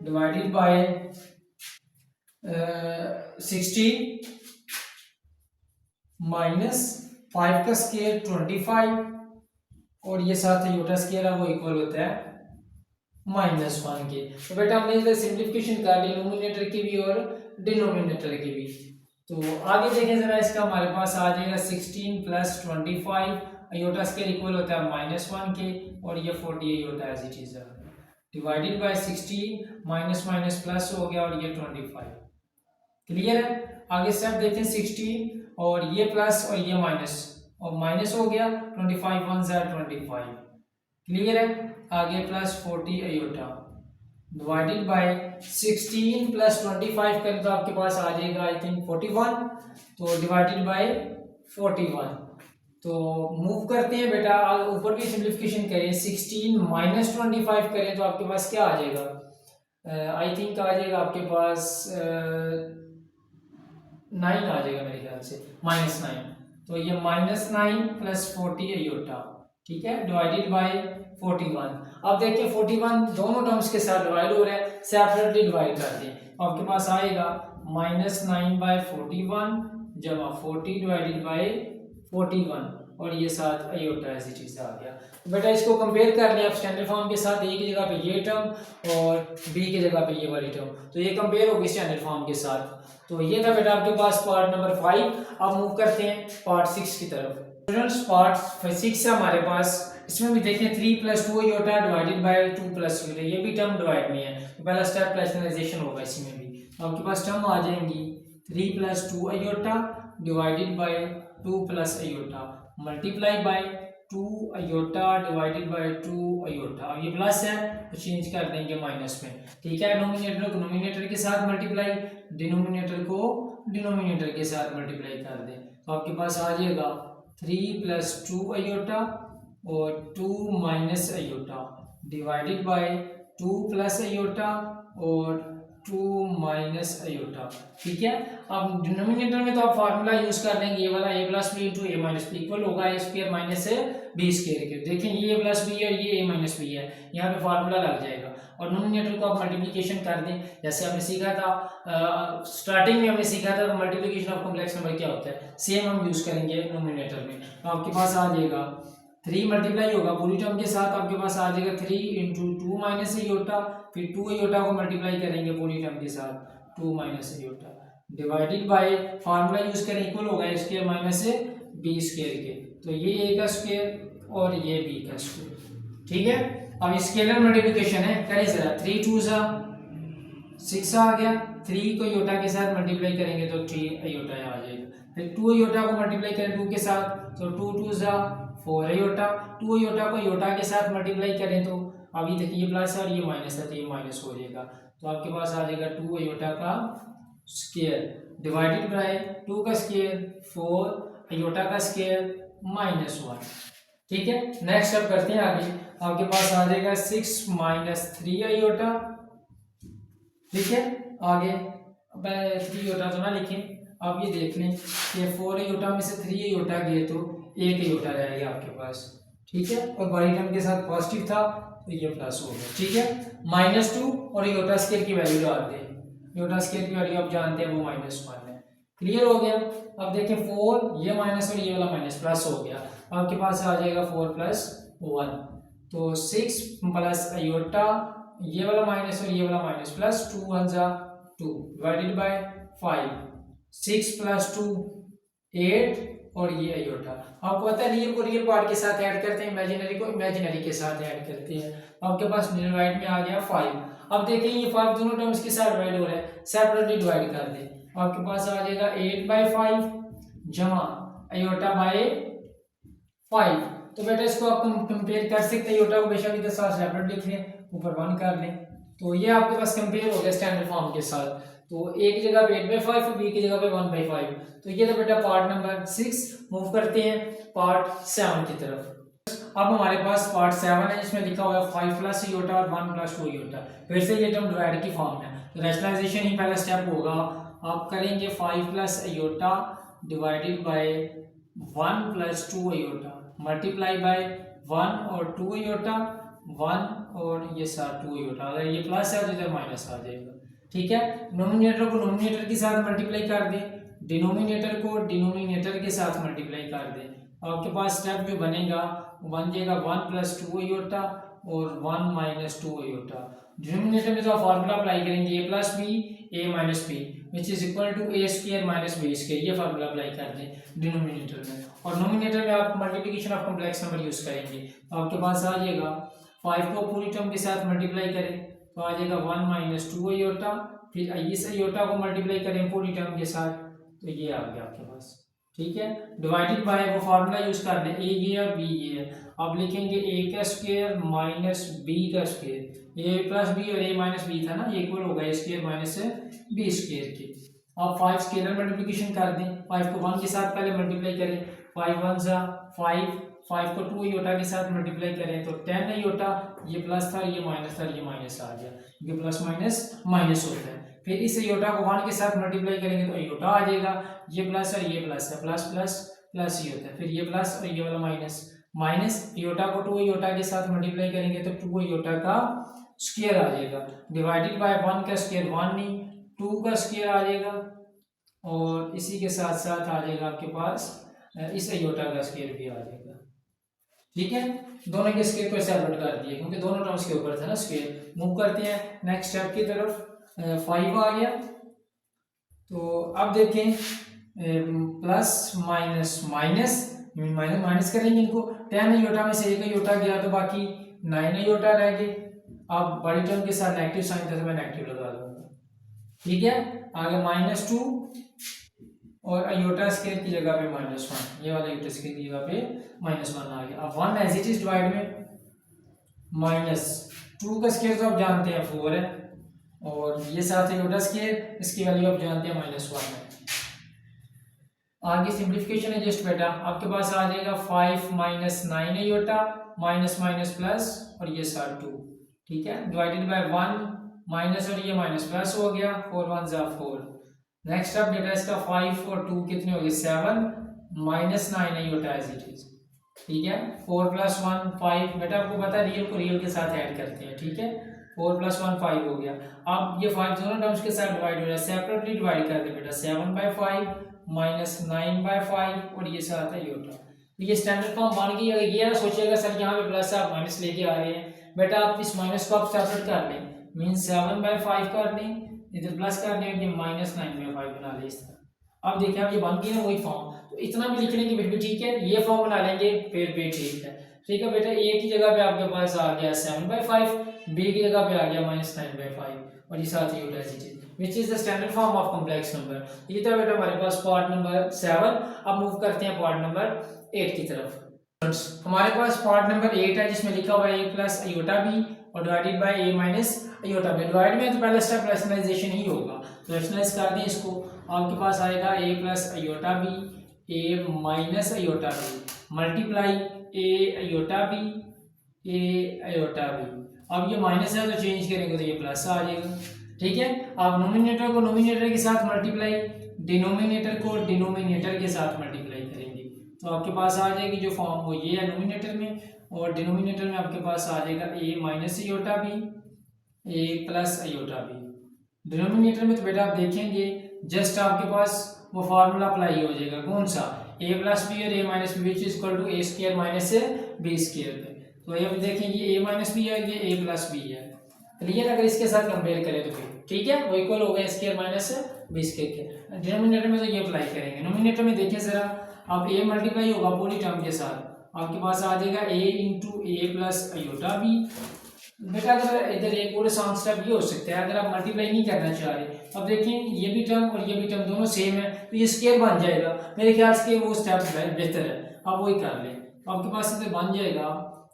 डिवाइडेड बाय 16 माइनस 5 का स्केयर 25 और ये साथ अयोटा स्केयर है वो इक्वल होता है -1 के। तो बेटा हमने इधर सिंप्लीफिकेशन कर ली नोमिनेटर की भी और डिनोमिनेटर की भी। तो आगे देखें जरा, इसका हमारे पास आ जाएगा 16 प्लस 25 अयोटा स्केयर इक्वल होता है -1 के, और ये 40 अयोटा एज इट इज है, divided by 16 minus minus plus हो गया और ये 25। क्लियर है, आगे स्टेप देखें 16 और ये प्लस और ये माइनस, और माइनस हो गया 25 1 ज़ा 25। क्लियर है, आगे plus 40 iota divided by 16 plus 25 करें तो आपके पास आ जाएगा आई थिंक 41, तो डिवाइडेड बाय 41। तो मूव करते हैं बेटा, ऊपर भी सिंप्लीफिकेशन करें, 16 माइनस 25 करें तो आपके पास क्या आ जाएगा, आई थिंक आ जाएगा आपके पास 9 आ जाएगा मेरे ख्याल से, -9। तो ये -9 प्लस 40 अयोटा, ठीक है, डिवाइडेड बाय 41। अब देखिए 41 दोनों टर्म्स के साथ डिवाइड हो रहा है, सेपरेटली डिवाइड करते हैं, तो आपके पास आएगा -9/41 जमा 40 डिवाइडेड बाय 41 और ये साथ अयोटा ऐसी चीज आ गया। तो बेटा इसको कंपेयर कर लिया आप स्टैंडर्ड फॉर्म के साथ, ए की जगह पे ये टर्म और बी की जगह पे ये वाली टर्म, तो ये कंपेयर होगी स्टैंडर्ड फॉर्म के साथ। तो ये था बेटा आपके पास पार्ट नंबर 5। अब मूव करते हैं पार्ट 6 की तरफ। स्टूडेंट्स पार्ट 6 है हमारे पास, इसमें भी देखें 3 + 2 अयोटा डिवाइडेड बाय 2 + अयोटा, ये भी टर्म डिवाइड में है, तो पहला स्टेप रैशनलाइजेशन होगा इसी में भी। तो आपके पास टर्म आ जाएंगी 3 + 2 iota divided by 2 + iota multiply by 2 iota divided by 2 iota. अब ये प्लस है तो चेंज कर देंगे माइनस में, ठीक है, नोमिनेटर को नोमिनेटर के साथ मल्टीप्लाई, डिनोमिनेटर को डिनोमिनेटर के साथ मल्टीप्लाई कर दें, तो आपके पास आ जाएगा 3 + 2 अयोटा और 2 - अयोटा डिवाइडेड बाय 2 + अयोटा और 2 - अयोटा। ठीक है, अब डिनोमिनेटर में तो आप फार्मूला यूज कर लेंगे, ये वाला a + b × a - b equal होगा a² - b² के। देखें ये a + b है और ये a - b है, यहाँ पे फार्मूला लग जाएगा, और नोमिनेटर को आप मल्टीप्लिकेशन कर दें, जैसे आपने सीखा था स्टार्टिंग में हमने सीखा था मल्टीप्लिकेशन ऑफ कॉम्प्लेक्स नंबर क्या होता है, सेम हम यूज करेंगे नोमिनेटर में। तो आपके पास आ जाएगा 3 मल्टीप्लाई होगा पूरी टर्म के साथ, आपके पास आ जाएगा 3 × 2 - अयोटा, फिर 2 अयोटा को मल्टीप्लाई करेंगे पूरी टर्म के साथ 2 - iota divided by formula use करें इक्वल होगा a² - b² के, तो ये a का स्क्वायर और ये b का स्क्वायर। ठीक है, अब स्केलर मल्टीप्लिकेशन है, करें जरा, 3 2 ज़ा 6 आ गया, 3 को अयोटा के साथ मल्टीप्लाई करेंगे तो 3 अयोटा आ जाएगा, फिर 2 अयोटा को मल्टीप्लाई करें 2 के साथ तो 2 2 ज़ा 4 अयोटा, 2 अयोटा को अयोटा के साथ मल्टीप्लाई करें तो अभी तक ये प्लस है और ये माइनस है तो ये माइनस हो जाएगा, तो आपके पास आ जाएगा 2 अयोटा का स्क्वायर डिवाइडेड बाय 2 का स्क्वायर 4 अयोटा का स्क्वायर -1। ठीक है, नेक्स्ट स्टेप करते हैं आगे, आपके पास आ जाएगा 6 - 3 अयोटा। ठीक है, आगे 3 अयोटा तो ना लिखें, आप ये देख लें कि 4 अयोटा में से 3 अयोटा गए तो 1 अयोटा रहेगा आपके पास। ठीक है, और बाई टर्म के साथ पॉजिटिव था तो ये प्लस हो गया। ठीक है, -2 और अयोटा स्क्वायर की वैल्यू डाल दें, अयोटा स्क्वायर की वैल्यू आप जानते हैं वो -1 है। क्लियर हो गया, अब देखें 4 ये माइनस और ये वाला माइनस प्लस हो गया, आपके पास आ जाएगा 4 + 1, तो 6 + अयोटा ये वाला माइनस और ये वाला माइनस प्लस 2 1 ज़ा 2 डिवाइडेड बाय 5, 6 + 2 8 और ये अयोटा। आपको पता है रियल को रियल पार्ट के साथ ऐड करते हैं, इमेजिनरी को इमेजिनरी के साथ ऐड करते हैं, आपके पास डिवाइड में आ गया 5। अब देखें ये 5 दोनों टर्म्स के साथ डिवाइड हो रहा है, सेपरेटली डिवाइड कर दें, आपके पास आ जाएगा 8/5 जमा अयोटा बाय 5। तो बेटा इसको आप कंपेयर कर सकते हैं, अयोटा को बेशक इधर साथ सेपरेट लिख लें, ऊपर 1 कर लें, तो ये आपके पास कंपेयर हो गया स्टैंडर्ड फॉर्म के साथ। तो एक जगह पे 8/5 और बी की जगह पे 1/5। तो ये तो बेटा पार्ट नंबर 6। मूव करते हैं पार्ट 7 की तरफ। अब हमारे पास पार्ट 7 है जिसमें लिखा हुआ है 5 प्लस अयोटा और 1 प्लस 2 अयोटा। फिर से ये टर्म डिवाइड की फॉर्म है, तो रैशनलाइजेशन ही पहला स्टेप होगा। आप करेंगे 5 plus iota divided by 1 plus 2 iota multiply by 1 और 2 अयोटा, 1 और ये साथ 2 अयोटा। अगर ये प्लस है तो इधर माइनस आ जाएगा, ठीक है। नोमिनेटर को नोमिनेटर के साथ मल्टीप्लाई कर दें, डिनोमिनेटर को डिनोमिनेटर के साथ मल्टीप्लाई कर दें। आपके पास स्टेप जो बनेगा बन जाएगा 1 प्लस 2 अयोटा और 1 माइनस 2 अयोटा। डिनोमिनेटर में जो आप फार्मूला अप्लाई करेंगे A plus B A minus B which is equal to A square minus B square, ये फार्मूला अप्लाई कर दें डिनोमिनेटर में। और नोमिनेटर में आप multiplication of complex number use करेंगे, तो आपके पास आ जाएगा 5 को पूरी टर्म के साथ मल्टीप्लाई करें तो आ जाएगा 1 माइनस 2 अयोटा, फिर इस अयोटा को मल्टीप्लाई करें पूरी टर्म के साथ, तो ये आ गया आपके पास, ठीक है। डिवाइडेड बाय वो फार्मूला यूज कर लें, ए ये और बी ये है। अब लिखेंगे ए का स्क्वायर माइनस बी का स्क्वायर, ए प्लस बी और ए माइनस बी था ना, ये इक्वल होगा ए स्क्वायर माइनस बी स्क्वायर के। अब 5 स्केलर मल्टीप्लिकेशन कर दें, 5 को 1 के साथ पहले मल्टीप्लाई करें, 5 1 जा 5, 5 को 2 अयोटा के साथ मल्टीप्लाई करें तो 10 अयोटा, ये प्लस था ये माइनस था ये माइनस आ गया, ये प्लस माइनस माइनस होता है। फिर इस अयोटा को 1 के साथ मल्टीप्लाई करेंगे तो अयोटा आ जाएगा, ये प्लस और ये प्लस है, प्लस प्लस प्लस ये होता है, फिर ये प्लस और ये वाला माइनस माइनस, अयोटा को 2 अयोटा के साथ मल्टीप्लाई करेंगे तो 2 अयोटा का स्क्वायर आ जाएगा, डिवाइडेड बाय 1 का स्क्वायर 1 नहीं 2 का स्क्वायर आ जाएगा, और इसी के साथ साथ आ जाएगा आपके पास इस अयोटा का स्क्वायर भी आ जाएगा, ठीक है। दोनों के स्क्वायर को सेपरेट कर दिए क्योंकि दोनों टर्म्स के ऊपर था ना स्क्वायर। मूव करते हैं नेक्स्ट स्टेप की तरफ, 5 आ गया। तो अब देखें plus minus minus minus minus करेंगे इनको, 10 अयोटा में से 1 अयोटा गया तो बाकी 9 अयोटा रह गए। अब बड़ी टर्म के साथ नेगेटिव साइन था तो मैं नेगेटिव लगा दूंगा, ठीक है। आगे -2 और अयोटा स्क्वायर की जगह पे -1, ये वाला अयोटा स्क्वायर की जगह पे -1 आ गया। अब 1 एज इट इज डिवाइड में -2 का स्क्वायर तो आप जानते हैं 4 है, और ये साथ अयोटा स्क्वायर इसकी वैल्यू आप जानते हैं -1 है। आगे सिंप्लीफिकेशन है जस्ट बेटा, आपके पास आ जाएगा 5 minus 9 iota minus minus plus और ये साथ 2, ठीक है, डिवाइडेड बाय 1 माइनस और ये माइनस प्लस हो गया, 4 1 जा 4। नेक्स्ट अब बेटा इसका 5 और 2 कितने हो गए 7 minus 9 iota as it is, ठीक है। 4 + 1 5, बेटा आपको पता है रियल को रियल के साथ ऐड करते हैं, ठीक है। 4 + 1 5 हो गया। अब ये 5 दोनों टर्म्स के साथ डिवाइड हो रहा है, सेपरेटली डिवाइड कर दे बेटा, 7/5 माइनस 9/5 और ये साथ है अयोटा। तो ये स्टैंडर्ड फॉर्म बन गई। अगर ये ना सोचिएगा सर यहाँ पे प्लस आप माइनस लेके आ रहे हैं, बेटा आप इस माइनस को आप सेपरेट कर लें, मीन 7/5 कर लें, इधर प्लस कर लें, ये -9/5 बना लें इस तरह। अब देखिए आप ये बन गई ना वही फॉर्म, तो इतना भी लिख लेंगे फिर भी ठीक है, ये फॉर्म बना लेंगे फिर भी ठीक है, ठीक है बेटा। ए की जगह पे आपके पास आ गया 7/5, बी की जगह पे आ गया -9/5 और ये साथ ही iota as it is which is the standard form of complex number। ये था बेटा हमारे पास पार्ट नंबर 7। अब मूव करते हैं पार्ट नंबर 8 की तरफ। हमारे पास पार्ट नंबर 8 है जिसमें लिखा हुआ है a प्लस अयोटा बी और divided by a minus iota b. Divide में तो पहला स्टेप रैशनलाइजेशन ही होगा, तो रैशनलाइज कर दें इसको। आपके पास आएगा a plus iota b a minus iota b multiply a iota b a iota b. अब ये माइनस है तो चेंज करेंगे तो ये प्लस आ जाएगा, ठीक है। आप नोमिनेटर को नोमिनेटर के साथ मल्टीप्लाई, डिनोमिनेटर को डिनोमिनेटर के साथ मल्टीप्लाई करेंगे तो आपके पास आ जाएगी जो फॉर्म वो ये है नोमिनेटर में, और डिनोमिनेटर में आपके पास आ जाएगा a minus iota b a plus iota b. Denominator में तो बेटा आप देखेंगे जस्ट आपके पास वो फार्मूला अप्लाई हो जाएगा, कौन सा a प्लस बी और a minus B which is equal to a square minus b square पे। तो ये देखेंगे a माइनस बी है, ये a प्लस बी है, क्लियर। अगर इसके साथ कंपेयर करें तो फिर ठीक है वो इक्वल हो गया स्क्वायर माइनस बी स्क्वायर के। डिनोमिनेटर में तो ये अप्लाई करेंगे। नोमिनेटर में देखिए जरा, अब a मल्टीप्लाई होगा पूरी टर्म के साथ, आपके पास आ जाएगा a into a plus iota b बेटा अगर इधर एक और आसान स्टेप ये हो सकता है, अगर आप मल्टीप्लाई नहीं करना चाह रहे, अब देखें ये भी टर्म और ये भी टर्म दोनों सेम है तो ये स्क्वायर बन जाएगा, मेरे ख्याल से वो स्टेप बेहतर है, आप वही कर लें। आपके पास इधर बन जाएगा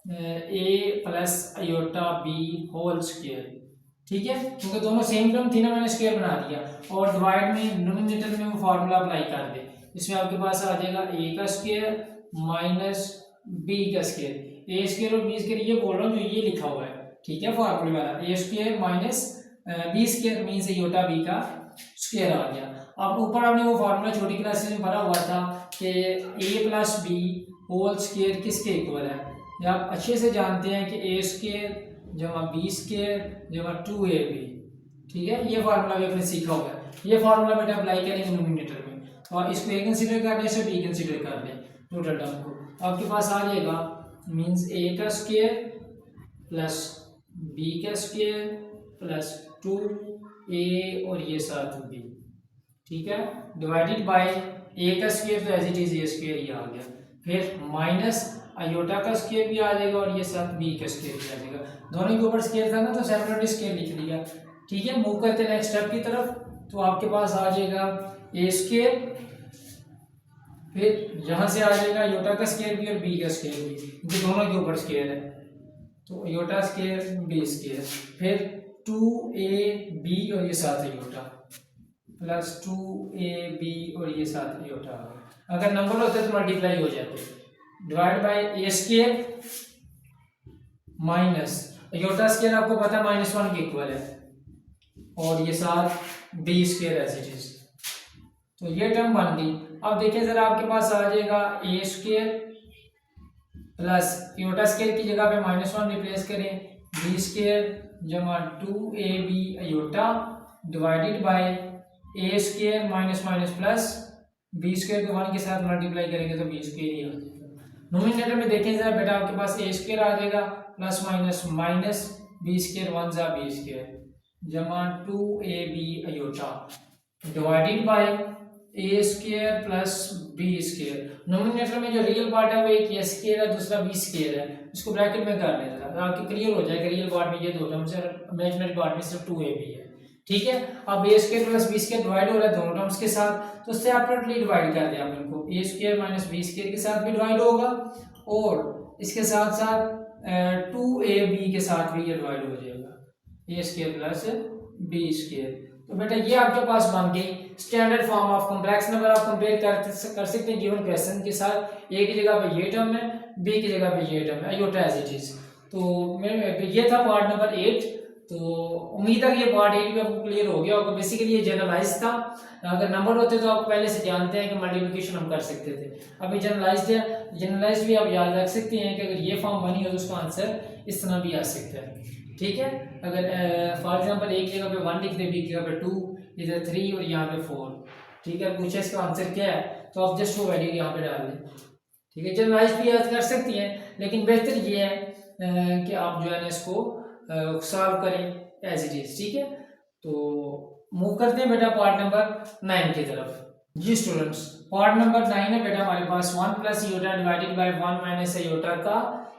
a plus iota b whole square, ठीक है, क्योंकि दोनों सेम टर्म थी ना, मैंने स्क्वायर बना दिया। और डिवाइड में डिनोमिनेटर में वो फार्मूला अप्लाई कर दे, इसमें आपके पास आ जाएगा a का स्क्वायर माइनस b का स्क्वायर, a स्क्वायर और b स्क्वायर ये बोल रहा हूँ जो ये लिखा हुआ है, ठीक है, फार्मूले वाला a square minus b square means iota b का स्क्वायर आ गया। अब ऊपर आपने वो फार्मूला छोटी क्लासेस में पढ़ा हुआ था कि a plus b whole square किसके इक्वल है, या आप अच्छे से जानते हैं कि a स्क्वायर जमा बी स्क्वायर जमा 2ab, ठीक है, ये फार्मूला भी आपने सीखा होगा। ये फार्मूला बेटा अप्लाई करेंगे डिनोमिनेटर में, और इसको a कंसीडर कर लें, इसे b कंसीडर कर लें, टोटल टर्म को आपके पास आ जाएगा मीन्स a का स्क्वायर प्लस b का स्क्वायर प्लस 2a और ये साथ b, ठीक है, डिवाइडेड बाय a का स्क्वायर तो as it is a square ये आ गया, फिर माइनस अयोटा का स्क्वायर भी आ जाएगा और ये साथ b का स्क्वायर भी आ जाएगा, दोनों के ऊपर स्क्वायर था ना तो सेपरेट स्क्वायर लिख लिया, ठीक है। मूव करते हैं नेक्स्ट स्टेप की तरफ, तो आपके पास आ जाएगा a स्क्वायर, फिर यहाँ से आ जाएगा अयोटा का स्क्वायर भी और b का स्क्वायर भी, क्योंकि दोनों के ऊपर स्क्वायर है, तो अयोटा स्क्वायर b स्क्वायर, फिर 2ab और ये साथ अयोटा प्लस 2ab और ये साथ अयोटा, अगर नंबर होते तो मल्टीप्लाई हो जाते, divide by a square minus iota square आपको पता है -1 के इक्वल है, और ये साथ b square as it is, तो ये टर्म बन गई। अब देखिए जरा आपके पास आ जाएगा a square plus iota square की जगह पे -1 रिप्लेस करें, b स्क्वायर जमा 2ab iota divided by a square minus minus plus b square को 1 के साथ मल्टीप्लाई करेंगे तो b स्क्वायर ही आ जाएगा। नोमिनेटर में देखें जरा बेटा आपके पास a स्क्वायर आ जाएगा plus minus minus b square 1 जा b स्क्वायर जमा 2ab iota divided by a square plus b square. Nominator में जो रियल पार्ट है वो एक a स्क्वायर है, दूसरा b स्क्वायर है, इसको ब्रैकेट में कर लें जरा, आपके क्लियर हो जाएगा, रियल पार्ट में ये दो टर्म्स है, इमेजिनरी पार्ट में सिर्फ 2ab है, ठीक है। अब a square plus b square divide हो रहा है दोनों टर्म्स के साथ, तो सेपरेटली डिवाइड कर दिया आप इनको, a square minus b square के साथ भी डिवाइड होगा और इसके साथ साथ 2ab के साथ भी ये डिवाइड हो जाएगा, a square plus b square. तो बेटा ये आपके पास बन गई standard form of complex number. आप कंपेयर कर सकते हैं गिवन क्वेश्चन के साथ, a की जगह पे ये टर्म है, b की जगह पे ये टर्म है, अयोटा एज इट इज। तो ये था पार्ट नंबर 8, तो उम्मीद है कि ये पार्ट 8 भी आपको क्लियर हो गया होगा। बेसिकली ये जनरलाइज था, अगर नंबर होते तो आप पहले से जानते हैं कि मल्टीप्लिकेशन हम कर सकते थे, अभी जनरलाइज्ड है, जनरलाइज्ड भी आप याद रख सकते हैं कि अगर ये फॉर्म बनी हो तो उसका आंसर इस तरह भी आ सकता है, ठीक है। अगर फॉर एग्जांपल एक जगह पे 1 लिख दे, बी की जगह पे 2, इधर 3 और यहाँ पे 4, ठीक है, पूछे इसका आंसर क्या है तो आप जस्ट वो वैल्यू यहाँ पे डाल दें, ठीक है। जनरलाइज भी याद कर सकती हैं, लेकिन बेहतर ये है कि आप जो है ना इसको सॉल्व करें एज इट इज, ठीक है। तो मूव करते हैं बेटा पार्ट नंबर 9 की तरफ। जी स्टूडेंट्स, पार्ट नंबर 9 है बेटा हमारे पास 1 plus iota divided by 1 minus iota का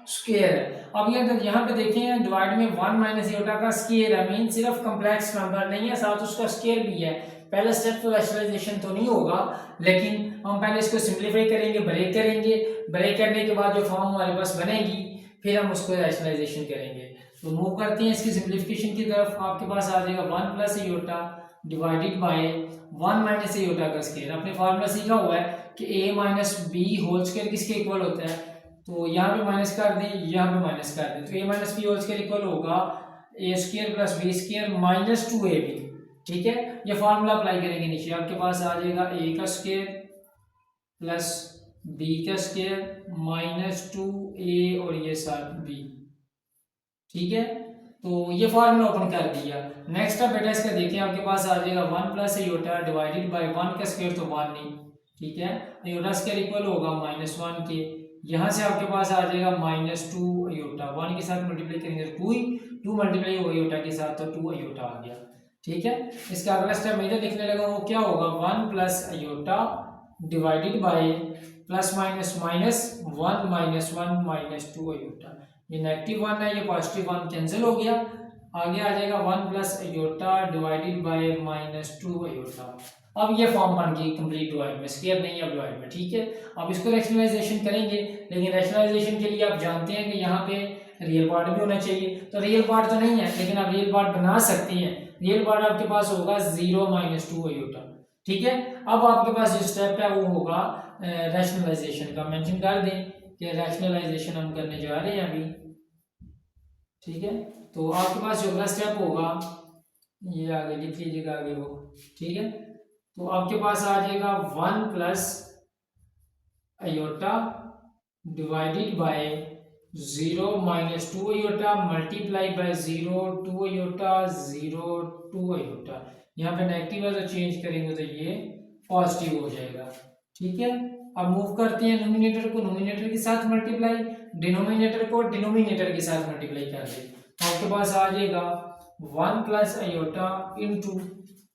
स्क्वायर है। अब ये यहाँ पे देखें डिवाइड में 1 माइनस अयोटा का स्क्वायर है, मीन सिर्फ कॉम्प्लेक्स नंबर नहीं है, साथ उसका स्क्वायर भी है। पहला स्टेप तो रैशनलाइजेशन तो नहीं होगा, लेकिन हम पहले इसको सिंप्लीफाई करेंगे, ब्रेक करेंगे, ब्रेक करने के बाद जो फॉर्म हमारे पास बनेगी फिर हम उसको रैशनलाइजेशन करेंगे। तो मूव करते हैं इसकी सिंप्लीफिकेशन की तरफ। आपके पास आ जाएगा 1 plus iota divided by 1 minus iota का स्क्वायर। आपने फार्मूला सीखा हुआ है कि a minus b whole square किसके इक्वल होता है, तो यहाँ पे माइनस कर दें, यहाँ पे माइनस कर दें, तो a minus b whole square equal होगा a square plus b square minus 2ab, ठीक है। ये फार्मूला अप्लाई करेंगे नीचे, आपके पास आ जाएगा a का स्क्वायर प्लस b का स्क्वायर माइनस 2a और ये साथ b, ठीक है। तो ये फार्मूला ओपन कर दिया। नेक्स्ट अब बेटा इसका देखिए, आपके पास आ जाएगा 1 प्लस अयोटा डिवाइडेड बाय 1 का स्क्वायर तो 1 नहीं, ठीक है, अयोटा स्क्वायर इक्वल होगा -1 के, यहाँ से आपके पास आ जाएगा -2 अयोटा, 1 के साथ मल्टीप्लाई करेंगे तो 2 मल्टीप्लाई होगा अयोटा के साथ तो 2 अयोटा आ गया, ठीक है। इसका अगला स्टेप मैं इधर लिखने लगा वो क्या होगा 1 plus iota divided by plus minus minus 1 -1 -2 iota, ये -1 है, ये +1 कैंसिल हो गया। आगे आ जाएगा 1 plus iota divided by -2 iota. अब ये फॉर्म बन गई कंप्लीट डिवाइड में, स्क्वायर नहीं है डिवाइड में, ठीक है। अब इसको रैशनलाइजेशन करेंगे, लेकिन रैशनलाइजेशन के लिए आप जानते हैं कि यहाँ पे रियल पार्ट भी होना चाहिए। तो रियल पार्ट तो नहीं है, लेकिन आप रियल पार्ट बना सकते हैं। रियल पार्ट आपके पास होगा 0 - 2 अयोटा, ठीक है। अब आपके पास जो स्टेप है वो होगा रैशनलाइजेशन का। मेंशन कर दें कि रैशनलाइजेशन हम करने जा रहे हैं अभी, ठीक है। तो आपके पास जो अगला स्टेप होगा, ये आगे लिख लीजिएगा आगे वो, ठीक है। तो आपके पास आ जाएगा 1 plus iota divided by 0 - 2 iota multiply by 0 2 iota 0 2 iota. यहाँ पे नेगेटिव है तो चेंज करेंगे तो ये पॉजिटिव हो जाएगा, ठीक है। अब मूव करते हैं नोमिनेटर को नोमिनेटर के साथ मल्टीप्लाई, डिनोमिनेटर को डिनोमिनेटर के साथ मल्टीप्लाई कर दे। तो आपके पास आ जाएगा 1 plus iota into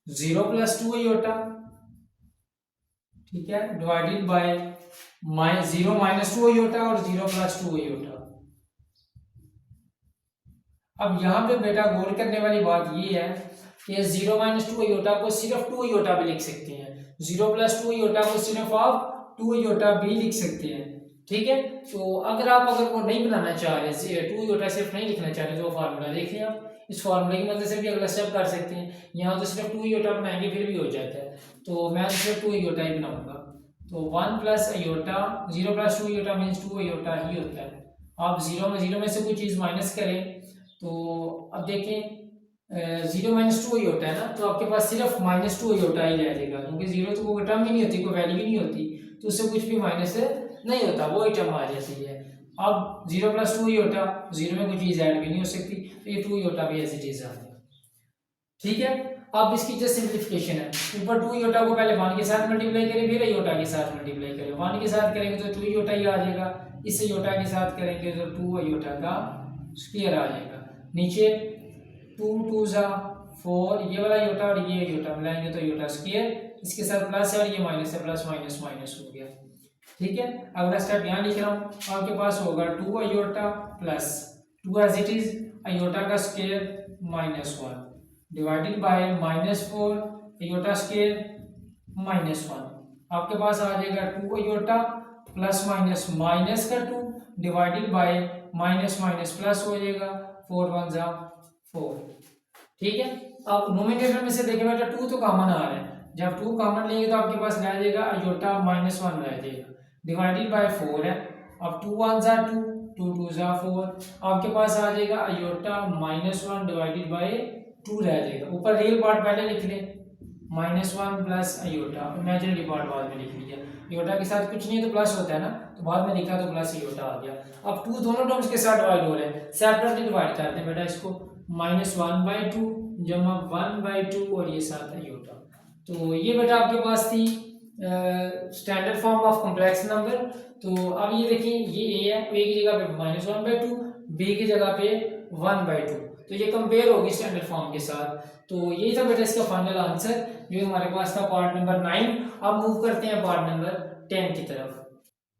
0 plus 2 iota, ठीक है, डिवाइडेड बाय 0 - 2 अयोटा और 0 प्लस 2 अयोटा। अब यहाँ पे बेटा गौर करने वाली बात ये है कि 0 - 2 अयोटा को सिर्फ 2 अयोटा भी लिख सकते हैं, 0 प्लस 2 अयोटा को सिर्फ आप 2 अयोटा भी लिख सकते हैं, ठीक है। तो अगर वो नहीं बनाना चाह रहे, 2 अयोटा सिर्फ नहीं लिखना चाह रहे, तो वो फार्मूला देख लें आप। इस फार्मूले की मदद से भी अगला स्टेप कर सकते हैं। यहाँ तो सिर्फ 2 अयोटा बनाएंगे फिर भी हो जाता है, तो मैं सिर्फ 2 अयोटा ही बनाऊंगा। तो 1 plus iota 0 plus 2 iota means 2 iota ही होता है। आप 0 में से कोई चीज़ माइनस करें तो अब देखें 0 - 2 अयोटा है ना, तो आपके पास सिर्फ -2 अयोटा ही रह जाएगा, क्योंकि 0 तो कोई टर्म ही नहीं होती, कोई वैल्यू ही नहीं होती, तो उससे कुछ भी माइनस नहीं होता, वो ही टर्म आ जाती है। अब 0 प्लस 2 अयोटा, 0 में कोई चीज़ ऐड भी नहीं हो सकती, तो ये 2 अयोटा भी ऐसी चीज़ आ गया, ठीक है। अब इसकी जस्ट सिंप्लीफिकेशन है, ऊपर 2 अयोटा को पहले 1 के साथ मल्टीप्लाई करें, फिर अयोटा के साथ मल्टीप्लाई करें। 1 के साथ करेंगे तो 2 अयोटा ही आ जाएगा, इस अयोटा के साथ करेंगे तो 2 अयोटा का स्क्वायर आ जाएगा। नीचे 2 2 जा 4, ये वाला अयोटा और ये अयोटा मिलाएंगे तो अयोटा स्क्वायर, इसके साथ प्लस है और ये माइनस है, प्लस माइनस माइनस हो गया, ठीक है। अगला स्टेप यहाँ लिख रहा हूँ, आपके पास होगा 2 iota plus 2 as it is iota का square -1 divided by -4 iota square -1। आपके पास आ जाएगा 2 अयोटा प्लस माइनस माइनस का 2 divided by minus minus plus हो जाएगा, 4 1 जा 4, ठीक है। अब नोमिनेटर में से देखें बेटा 2 तो कॉमन आ रहा है, जब 2 कॉमन लेंगे तो आपके पास रह जाएगा अयोटा -1 रह जाएगा, डिवाइडेड बाय 4 है। अब 2 1 जा 2 2 2 जा 4, आपके पास आ जाएगा अयोटा -1 डिवाइडेड बाय 2 रह जाएगा। ऊपर रियल पार्ट पहले लिख लें, -1 प्लस अयोटा, इमेजिनरी पार्ट बाद में लिख लिया, अयोटा के साथ कुछ नहीं है तो प्लस होता है ना, तो बाद में लिखा तो प्लस अयोटा आ गया। अब 2 दोनों टर्म्स के साथ डिवाइड हो रहे हैं, सेपरेटली डिवाइड करते हैं बेटा इसको, -1/2 जमा 1/2 और ये साथ अयोटा। तो ये बेटा आपके पास थी standard form of complex number. तो अब ये देखिए, ये ए है, ए की जगह पे -1/2, बी की जगह पे 1/2, तो ये कंपेयर होगी स्टैंडर्ड फॉर्म के साथ। तो यही था बेटा इसका फाइनल आंसर जो हमारे पास था पार्ट नंबर 9। अब मूव करते हैं पार्ट नंबर 10 की तरफ।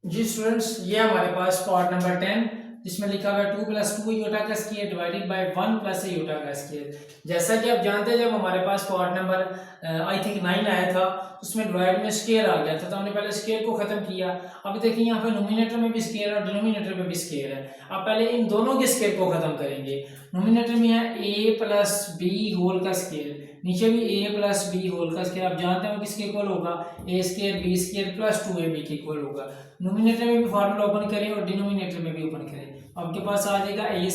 जी स्टूडेंट्स, ये हमारे पास पार्ट नंबर 10 जिसमें लिखा हुआ है 2 + 2 अयोटा का स्क्वायर डिवाइडेड बाय 1 + अयोटा का स्क्वायर। जैसा कि आप जानते हैं, जब हमारे पास पार्ट नंबर आई थिंक 9 आया था, उसमें डिवाइड में स्क्वायर आ गया था, तो हमने पहले स्क्वायर को खत्म किया। अब देखिए यहाँ पे नोमिनेटर में भी स्क्वायर और डिनोमिनेटर में भी स्क्वायर है। अब पहले इन दोनों के स्क्वायर को खत्म करेंगे। नोमिनेटर में है a + b होल का स्क्वायर, नीचे भी a + b होल का स्क्वायर। आप जानते हैं किसके इक्वल होगा, a² b² + 2ab के इक्वल होगा। नोमिनेटर में भी फार्मूला ओपन करें और डिनोमिनेटर में भी ओपन करें, आपके पास आ जाएगा a²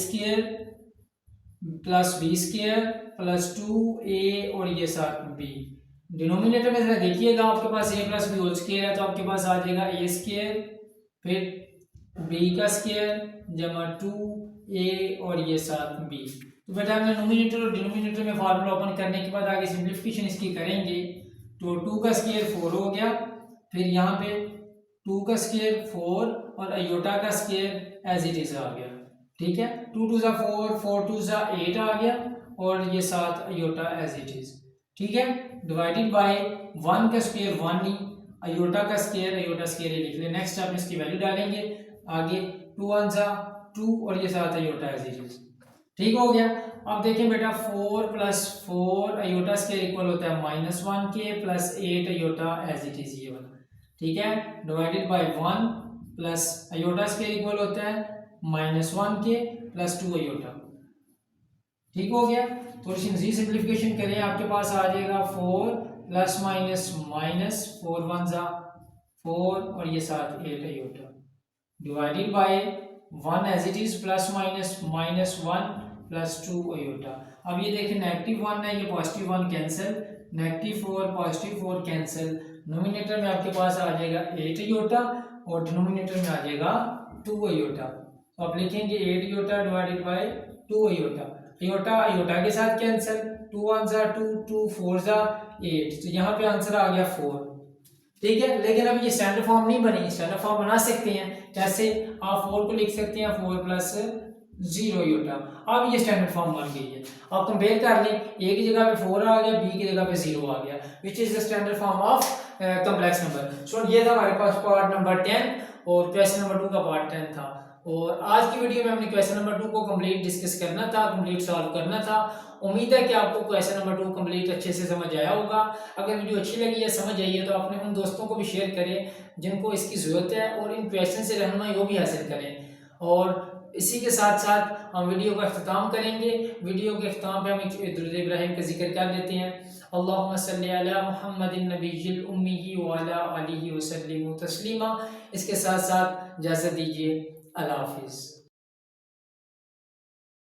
+ b² + 2a और ये साथ b। डिनोमिनेटर में जरा देखिएगा, आपके पास a + b होल स्क्वायर है, तो आपके पास आ जाएगा a² फिर b का स्क्वायर जमा 2a और ये साथ b। तो बेटा हमने नोमिनेटर और डिनोमिनेटर में फार्मूला ओपन करने के बाद आगे सिंप्लीफिकेशन इसकी करेंगे, तो 2 का स्क्वायर 4 हो गया, फिर यहाँ पे 2 का स्क्वायर 4 और अयोटा का स्क्वायर एज इट इज आ गया, ठीक है। 2 2 जा 4, 4 2 जा 8 आ गया और ये साथ अयोटा एज इट इज, ठीक है। डिवाइडेड बाय 1 का स्क्वायर 1 ही, अयोटा का स्क्वायर अयोटा स्क्वायर लिख ले। नेक्स्ट आप इसकी वैल्यू डालेंगे, आगे 2 1 जा 2 और ये साथ आयोटा एज इट इज। ठीक हो गया। अब देखें बेटा 4 + 4 आयोटा स्क्वायर इक्वल होता है -1 के plus 8 iota as it is ये वाला। ठीक है, divided by 1 plus iota square equal होता है -1 के प्लस 2 आयोटा। ठीक हो गया। थोड़ी सी मजीद सिंप्लीफिकेशन करें, आपके पास आ जाएगा 4 प्लस माइनस माइनस 4 1 जा 4 और ये साथ 8 iota divided by 1 as it is plus minus -1 plus 2 iota. अब ये देखें -1 है, ये +1 कैंसिल, -4 +4 कैंसिल, नोमिनेटर में आपके पास आ जाएगा 8 आयोटा और डिनोमिनेटर में आ जाएगा 2 आयोटा। तो आप लिखेंगे 8 iota divided by 2 iota. Iota iota के साथ कैंसिल, 2 1 जा 2 2 4 जा 8, तो यहाँ पे आंसर आ गया 4। ठीक है, लेकिन अभी ये स्टैंडर्ड फॉर्म नहीं बनी, स्टैंडर्ड फॉर्म बना सकते हैं। जैसे आप 4 को लिख सकते हैं 4 + 0 आयोटा। अब ये स्टैंडर्ड फॉर्म बन गई है। आप कंपेयर कर लें, ए की जगह पे 4 आ गया, बी की जगह पे 0 आ गया, which is the standard form of complex number. So ये था हमारे पास पार्ट नंबर 10 और क्वेश्चन नंबर 2 का पार्ट 10 था। और आज की वीडियो में हमने क्वेश्चन नंबर 2 को कंप्लीट डिस्कस करना था, कंप्लीट सॉल्व करना था। उम्मीद है कि आपको क्वेश्चन नंबर 2 कंप्लीट अच्छे से समझ आया होगा। अगर वीडियो अच्छी लगी है, समझ आई है, तो अपने उन दोस्तों को भी शेयर करें जिनको इसकी ज़रूरत है और इन क्वेश्चन से रहनुमाई वो भी हासिल करें। और इसी के साथ साथ हम वीडियो का अख्ताम करेंगे। वीडियो के अख्ताम पे हम दुरूद इब्राहिम का जिक्र कर लेते हैं। अल्लाहुम्मा सल्ली अला मुहम्मदिन नबिय्यिल उम्मी व अला आलिहि व सल्लिम तस्लीमा। इसके साथ साथ इजाज़त दीजिए, अल्लाह हाफिज़।